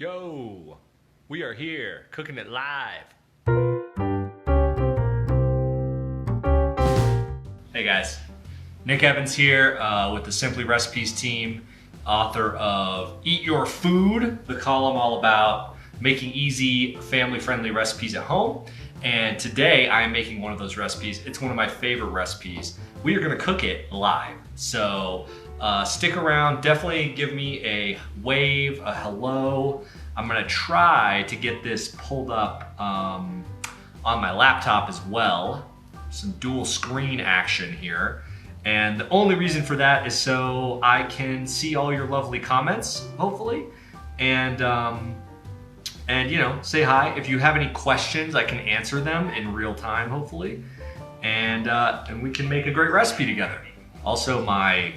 Yo, we are here, cooking it live. Hey guys, Nick Evans here with the Simply Recipes team, author of Eat Your Food, the column all about making easy, family-friendly recipes at home. And today I am making one of those recipes. It's one of my favorite recipes. We are gonna cook it live. So stick around, definitely give me a wave, a hello. I'm gonna try to get this pulled up on my laptop as well. Some dual screen action here. And the only reason for that is so I can see all your lovely comments, hopefully. And you know, say hi. If you have any questions, I can answer them in real time, hopefully. And we can make a great recipe together. Also, my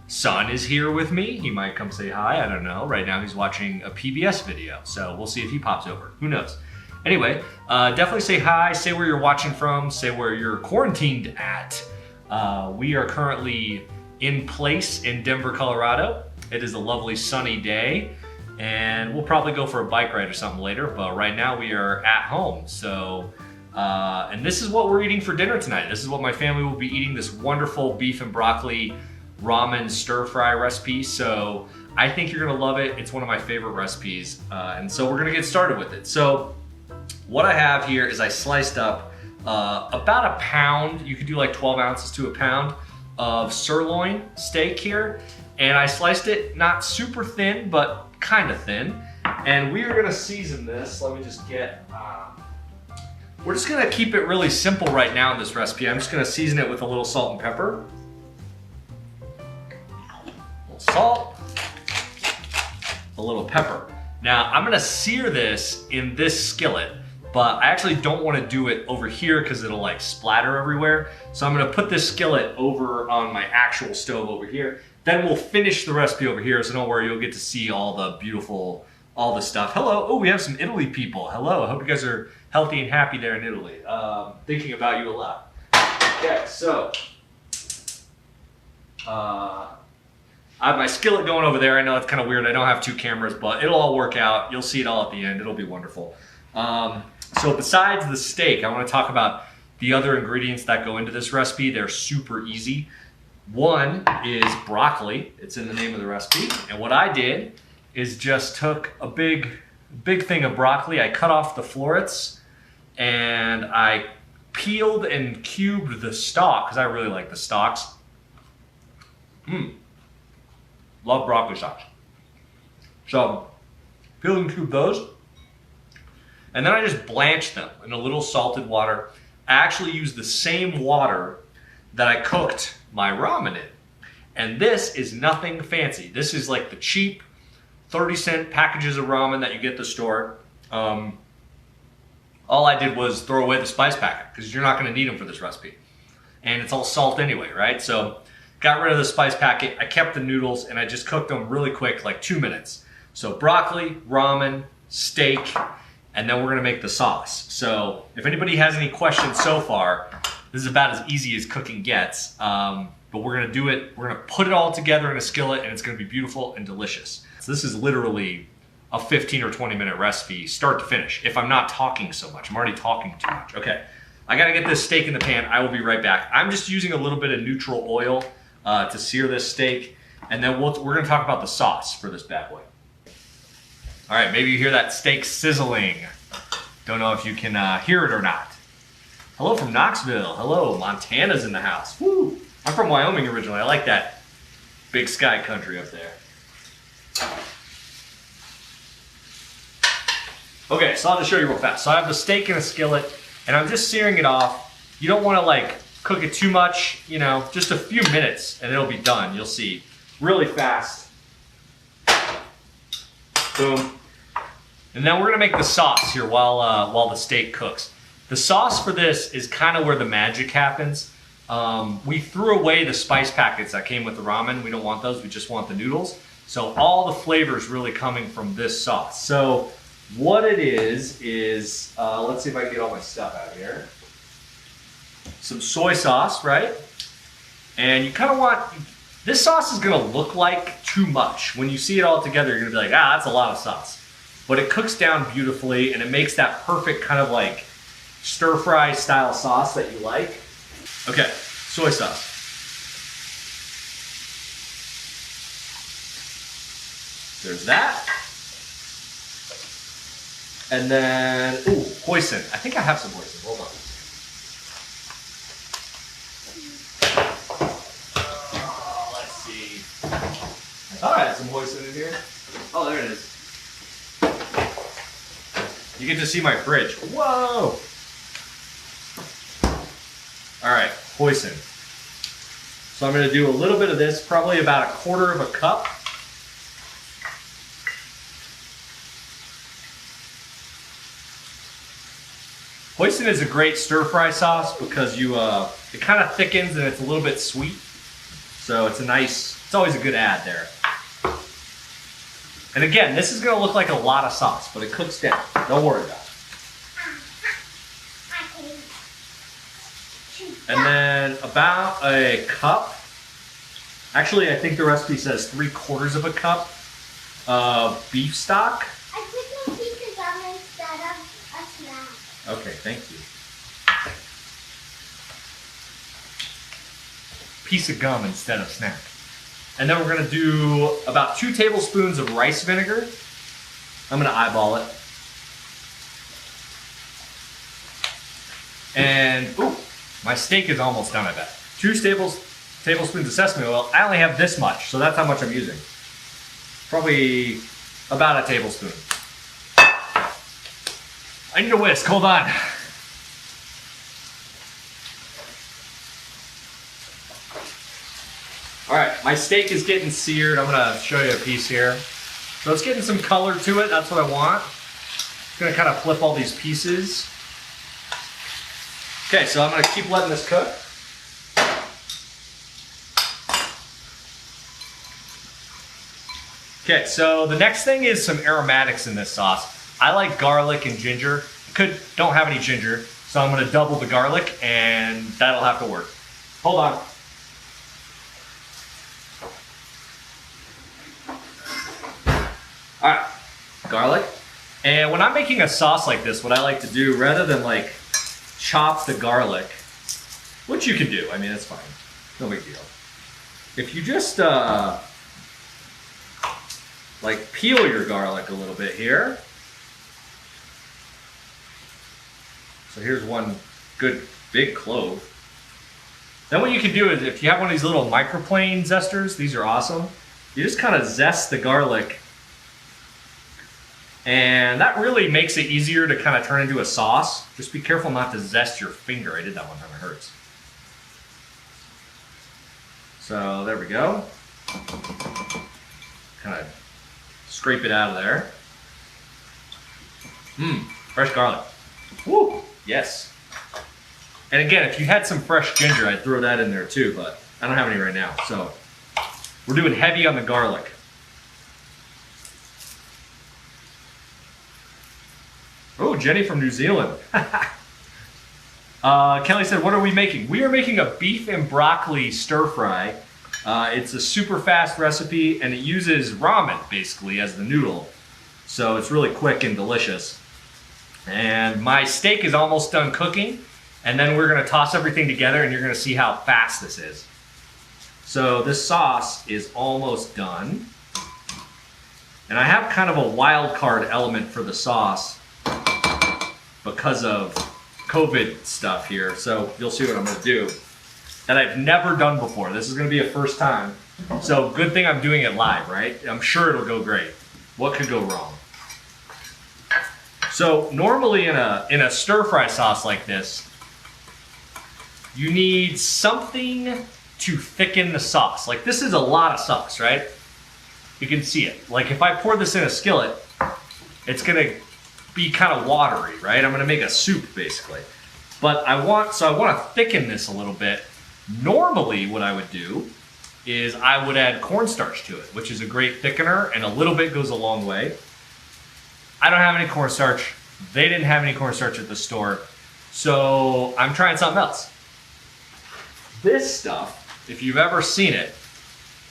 son is here with me. He might come say hi, I don't know. Right now he's watching a PBS video, so we'll see if he pops over. Who knows? Anyway, definitely say hi, say where you're watching from, say where you're quarantined at. We are currently in place in Denver, Colorado. It is a lovely sunny day, and we'll probably go for a bike ride or something later, but right now we are at home. So, and this is what we're eating for dinner tonight. This is what my family will be eating, this wonderful beef and broccoli ramen stir fry recipe. So I think you're gonna love it. It's one of my favorite recipes. And so we're gonna get started with it. So what I have here is I sliced up about a pound, you could do like 12 ounces to a pound of sirloin steak here. And I sliced it not super thin, but kind of thin. And we are gonna season this. Let me just get, we're just gonna keep it really simple right now in this recipe. I'm just gonna season it with a little salt and pepper. Salt, a little pepper. Now I'm gonna sear this in this skillet, but I actually don't want to do it over here because it'll like splatter everywhere. So I'm gonna put this skillet over on my actual stove over here. Then we'll finish the recipe over here, so don't worry, you'll get to see all the beautiful, all the stuff. Hello, oh, we have some Italy people. Hello, I hope you guys are healthy and happy there in Italy. Thinking about you a lot. Okay, so, I have my skillet going over there. I know it's kind of weird. I don't have two cameras, but it'll all work out. You'll see it all at the end. It'll be wonderful. So besides the steak, I want to talk about the other ingredients that go into this recipe. They're super easy. One is broccoli. It's in the name of the recipe. And what I did is just took a big thing of broccoli. I cut off the florets and I peeled and cubed the stalk because I really like the stalks. Love broccoli stalks. So, peel and cube those. And then I just blanched them in a little salted water. I actually used the same water that I cooked my ramen in. And this is nothing fancy. This is like the cheap 30-cent packages of ramen that you get at the store. All I did was throw away the spice packet because you're not gonna need them for this recipe. And it's all salt anyway, right? So, got rid of the spice packet, I kept the noodles, and I just cooked them really quick, like 2 minutes. So broccoli, ramen, steak, and then we're gonna make the sauce. So if anybody has any questions so far, this is about as easy as cooking gets, but we're gonna do it, we're gonna put it all together in a skillet, and it's gonna be beautiful and delicious. So this is literally a 15 or 20 minute recipe, start to finish, if I'm not talking so much. I'm already talking too much. Okay, I gotta get this steak in the pan. I will be right back. I'm just using a little bit of neutral oil to sear this steak, and then we're gonna talk about the sauce for this bad boy. All right, maybe you hear that steak sizzling. Don't know if you can hear it or not. Hello from Knoxville. Hello, Montana's in the house. Woo! I'm from Wyoming originally. I like that big sky country up there. Okay, so I'll just show you real fast. So I have the steak in a skillet, and I'm just searing it off. You don't wanna like cook it too much, you know, just a few minutes and it'll be done. You'll see really fast. Boom. And then we're gonna make the sauce here while the steak cooks. The sauce for this is kind of where the magic happens. We threw away the spice packets that came with the ramen. We don't want those, we just want the noodles. So all the flavors really coming from this sauce. So what it is, let's see if I can get all my stuff out here. Some soy sauce, right? And you kind of want, this sauce is gonna look like too much. When you see it all together, you're gonna be like, ah, that's a lot of sauce. but it cooks down beautifully and it makes that perfect kind of like stir fry style sauce that you like. Okay, soy sauce. There's that. And then, ooh, hoisin. I think I have some hoisin. Hold on. Let's see. I thought I had some hoisin in here. Oh, there it is. You get to see my fridge. Whoa! All right, hoisin. So I'm going to do a little bit of this, probably about 1/4 of a cup. Hoisin is a great stir-fry sauce because it kind of thickens and it's a little bit sweet. So it's always a good add there. And again, this is going to look like a lot of sauce, but it cooks down. Don't worry about it. And then about a cup, actually I think the recipe says 3/4 of a cup of beef stock. I put my pizza on instead of a snack. Okay, thank you. Piece of gum instead of snack. And then we're going to do about 2 tablespoons of rice vinegar. I'm going to eyeball it. And, ooh, my steak is almost done, I bet. 2 tablespoons of sesame oil. I only have this much, so that's how much I'm using. Probably about a tablespoon. I need a whisk, hold on. All right, my steak is getting seared. I'm gonna show you a piece here. So it's getting some color to it, that's what I want. I'm gonna kind of flip all these pieces. Okay, so I'm gonna keep letting this cook. Okay, so the next thing is some aromatics in this sauce. I like garlic and ginger. Don't have any ginger, so I'm gonna double the garlic and that'll have to work. Hold on. All right, garlic. And when I'm making a sauce like this, what I like to do, rather than like chop the garlic, which you can do, I mean, it's fine, no big deal. If you just like peel your garlic a little bit here. So here's one good big clove. Then what you can do is, if you have one of these little microplane zesters, these are awesome. You just kind of zest the garlic, and that really makes it easier to kind of turn into a sauce. Just be careful not to zest your finger. I did that one time, it hurts. So there we go. Kind of scrape it out of there. Fresh garlic. Woo, yes. And again, if you had some fresh ginger, I'd throw that in there too, but I don't have any right now. So we're doing heavy on the garlic. Oh, Jenny from New Zealand. Kelly said, what are we making? We are making a beef and broccoli stir fry. It's a super fast recipe and it uses ramen basically as the noodle. So it's really quick and delicious. And my steak is almost done cooking. And then we're gonna toss everything together and you're gonna see how fast this is. So this sauce is almost done. And I have kind of a wild card element for the sauce because of COVID stuff here. So you'll see what I'm gonna do that I've never done before. This is gonna be a first time. So good thing I'm doing it live, right? I'm sure it'll go great. What could go wrong? So normally in a stir fry sauce like this, you need something to thicken the sauce. Like this is a lot of sauce, right? You can see it. Like if I pour this in a skillet, it's gonna be kind of watery, right? I'm gonna make a soup basically. But I want to thicken this a little bit. Normally what I would do is I would add cornstarch to it, which is a great thickener and a little bit goes a long way. I don't have any cornstarch. They didn't have any cornstarch at the store. So I'm trying something else. This stuff, if you've ever seen it,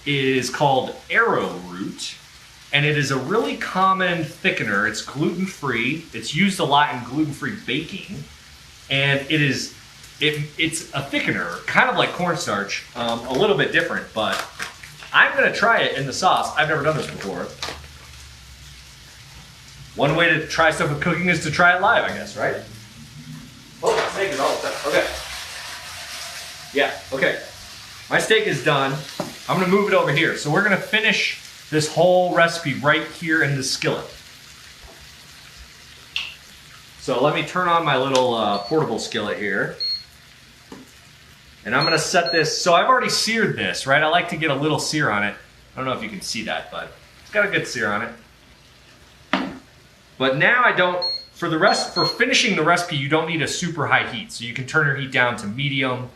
is called arrowroot. and it is a really common thickener. It's gluten-free. It's used a lot in gluten-free baking, and it's a thickener, kind of like cornstarch, a little bit different, but I'm gonna try it in the sauce. I've never done this before. One way to try stuff with cooking is to try it live, I guess, right? Oh, my steak is all done. Okay. Yeah, okay. My steak is done. I'm gonna move it over here. So we're gonna finish this whole recipe right here in the skillet. So let me turn on my little portable skillet here. And I'm gonna set this, so I've already seared this, right? I like to get a little sear on it. I don't know if you can see that, but it's got a good sear on it. But now for finishing the recipe, you don't need a super high heat. So you can turn your heat down to medium,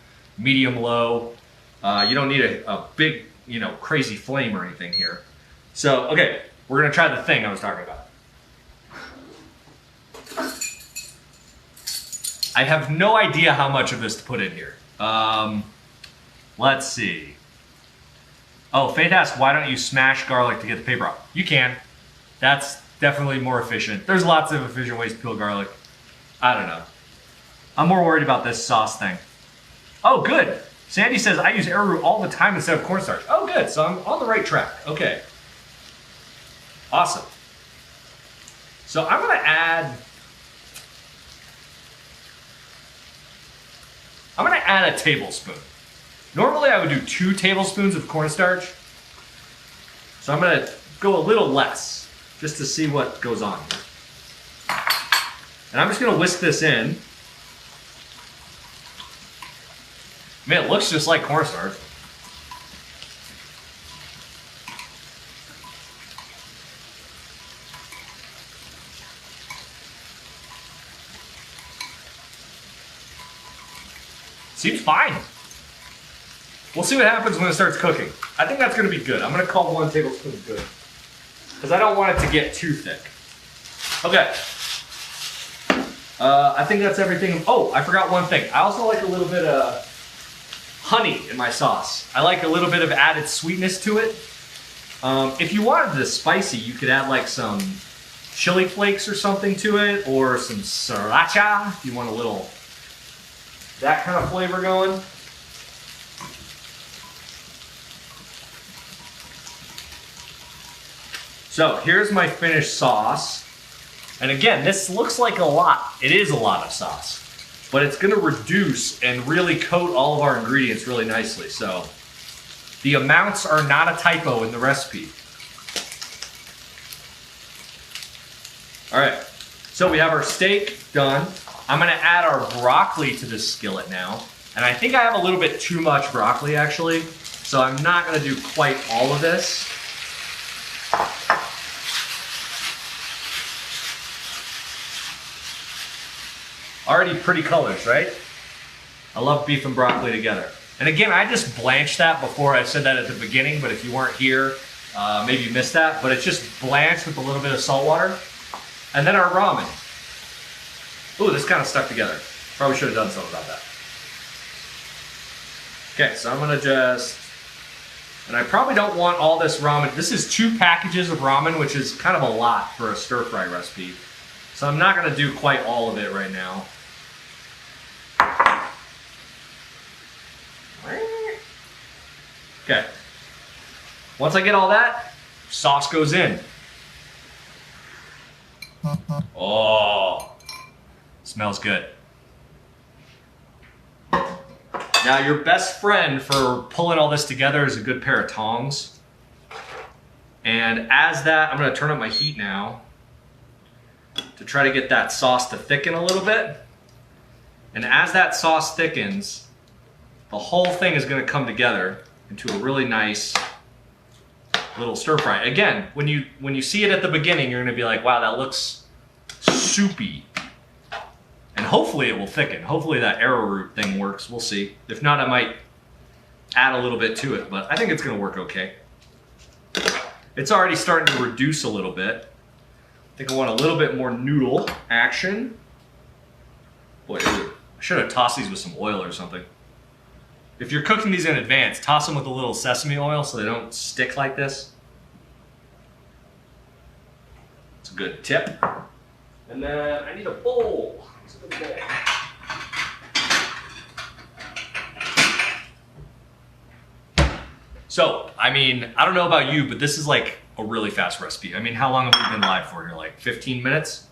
low. You don't need a big, crazy flame or anything here. So, okay, we're gonna try the thing I was talking about. I have no idea how much of this to put in here. Let's see. Oh, Faith asked, why don't you smash garlic to get the paper off? You can. That's definitely more efficient. There's lots of efficient ways to peel garlic. I don't know. I'm more worried about this sauce thing. Oh, good. Sandy says, I use arrowroot all the time instead of cornstarch. Oh, good. So I'm on the right track. Okay. Awesome. So I'm going to add a tablespoon. Normally I would do 2 tablespoons of cornstarch. So I'm going to go a little less just to see what goes on here. And I'm just going to whisk this in. Man, it looks just like cornstarch. Seems fine. We'll see what happens when it starts cooking. I think that's gonna be good. I'm gonna call 1 tablespoon good, because I don't want it to get too thick. Okay. I think that's everything. Oh, I forgot one thing. I also like a little bit of honey in my sauce. I like a little bit of added sweetness to it. If you wanted this spicy, you could add like some chili flakes or something to it, or some sriracha if you want a little that kind of flavor going. So here's my finished sauce. And again, this looks like a lot. It is a lot of sauce, but it's gonna reduce and really coat all of our ingredients really nicely. So the amounts are not a typo in the recipe. All right, so we have our steak done. I'm gonna add our broccoli to this skillet now. And I think I have a little bit too much broccoli actually, so I'm not gonna do quite all of this. Already pretty colors, right? I love beef and broccoli together. And again, I just blanched that before. I said that at the beginning, but if you weren't here, maybe you missed that. But it's just blanched with a little bit of salt water. And then our ramen. Ooh, this kind of stuck together. Probably should have done something about that. Okay, so I'm gonna and I probably don't want all this ramen. This is 2 packages of ramen, which is kind of a lot for a stir fry recipe. So I'm not gonna do quite all of it right now. Okay. Once I get all that, sauce goes in. Oh, smells good. Now your best friend for pulling all this together is a good pair of tongs. And as that, I'm gonna turn up my heat now to try to get that sauce to thicken a little bit. And as that sauce thickens, the whole thing is gonna come together into a really nice little stir fry. Again, when you see it at the beginning, you're gonna be like, wow, that looks soupy. And hopefully it will thicken. Hopefully that arrowroot thing works, we'll see. If not, I might add a little bit to it, but I think it's gonna work okay. It's already starting to reduce a little bit. I think I want a little bit more noodle action. Boy, I should have tossed these with some oil or something. If you're cooking these in advance, toss them with a little sesame oil so they don't stick like this. It's a good tip. And then I need a bowl. What's a good bowl? So, I mean, I don't know about you, but this is like a really fast recipe. I mean, how long have we been live for here? Like 15 minutes?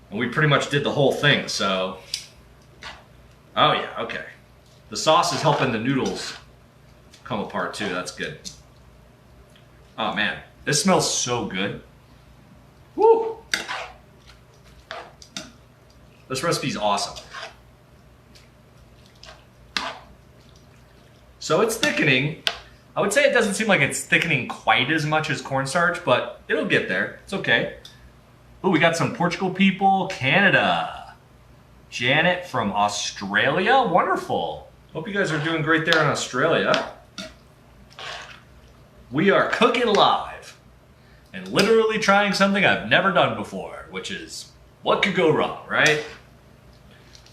And we pretty much did the whole thing, so. Oh yeah, okay. The sauce is helping the noodles come apart too, that's good. Oh man, this smells so good. Woo! This recipe's awesome. So it's thickening. I would say it doesn't seem like it's thickening quite as much as cornstarch, but it'll get there. It's okay. Oh, we got some Portugal people, Canada. Janet from Australia, wonderful. Hope you guys are doing great there in Australia. We are cooking live and literally trying something I've never done before, which is what could go wrong, right?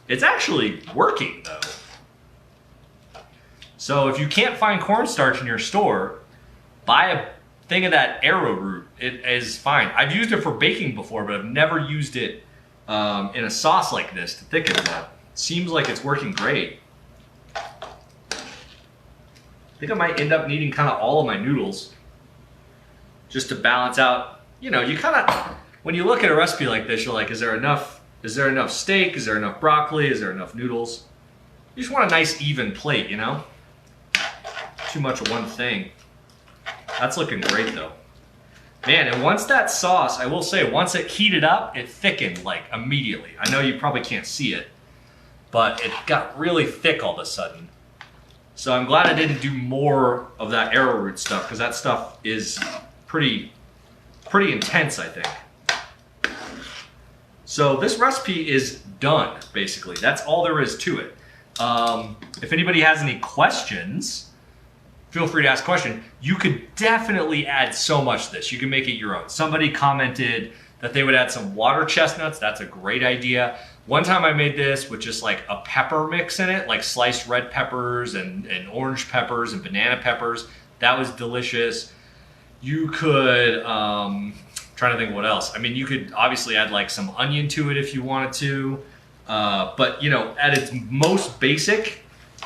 It's actually working though. So if you can't find cornstarch in your store, buy a thing of that arrowroot. It is fine. I've used it for baking before, but I've never used it in a sauce like this to thicken that. Seems like it's working great. I think I might end up needing kind of all of my noodles just to balance out. You know, you kind of, when you look at a recipe like this, you're like, is there enough steak? Is there enough broccoli? Is there enough noodles? You just want a nice even plate, you know? Too much of one thing. That's looking great though. Man, and once that sauce, I will say, once it heated up, it thickened like immediately. I know you probably can't see it, but it got really thick all of a sudden. So I'm glad I didn't do more of that arrowroot stuff, because that stuff is pretty intense, I think. So this recipe is done, basically. That's all there is to it. If anybody has any questions, feel free to ask a question. You could definitely add so much to this. You can make it your own. Somebody commented that they would add some water chestnuts. That's a great idea. One time I made this with just like a pepper mix in it, like sliced red peppers and orange peppers and banana peppers. That was delicious. You could, trying to think what else. I mean, you could obviously add like some onion to it if you wanted to. But you know, at its most basic,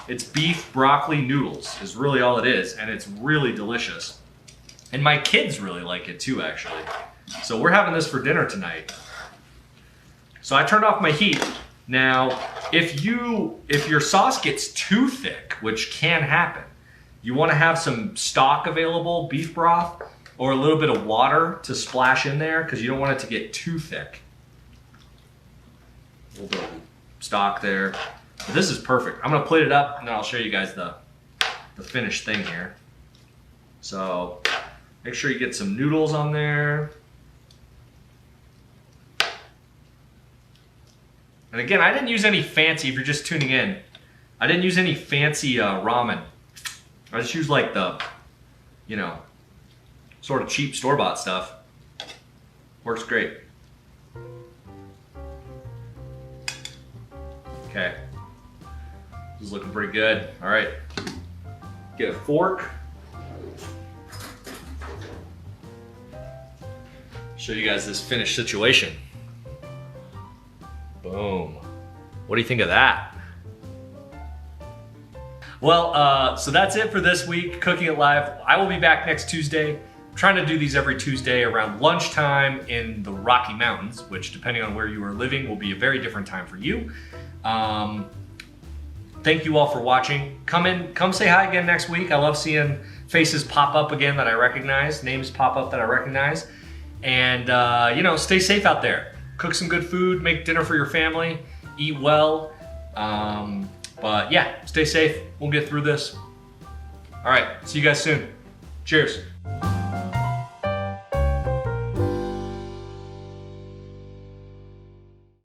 it's beef broccoli noodles is really all it is, and it's really delicious. And my kids really like it too, actually. So we're having this for dinner tonight. So I turned off my heat. Now, if your sauce gets too thick, which can happen, you want to have some stock available, beef broth, or a little bit of water to splash in there, because you don't want it to get too thick. A little bit of stock there. But this is perfect. I'm gonna plate it up and then I'll show you guys the finished thing here. So make sure you get some noodles on there. And again, I didn't use any fancy, if you're just tuning in, I didn't use any fancy ramen. I just used like the, you know, sort of cheap store-bought stuff. Works great. Okay. This is looking pretty good. All right. Get a fork. Show you guys this finished situation. Boom. What do you think of that? Well, so that's it for this week, Cooking It Live. I will be back next Tuesday. I'm trying to do these every Tuesday around lunchtime in the Rocky Mountains, which depending on where you are living will be a very different time for you. Thank you all for watching. Come say hi again next week. I love seeing faces pop up again that I recognize, names pop up that I recognize. And, you know, stay safe out there. Cook some good food, make dinner for your family, eat well. But yeah, stay safe. We'll get through this. All right, see you guys soon. Cheers.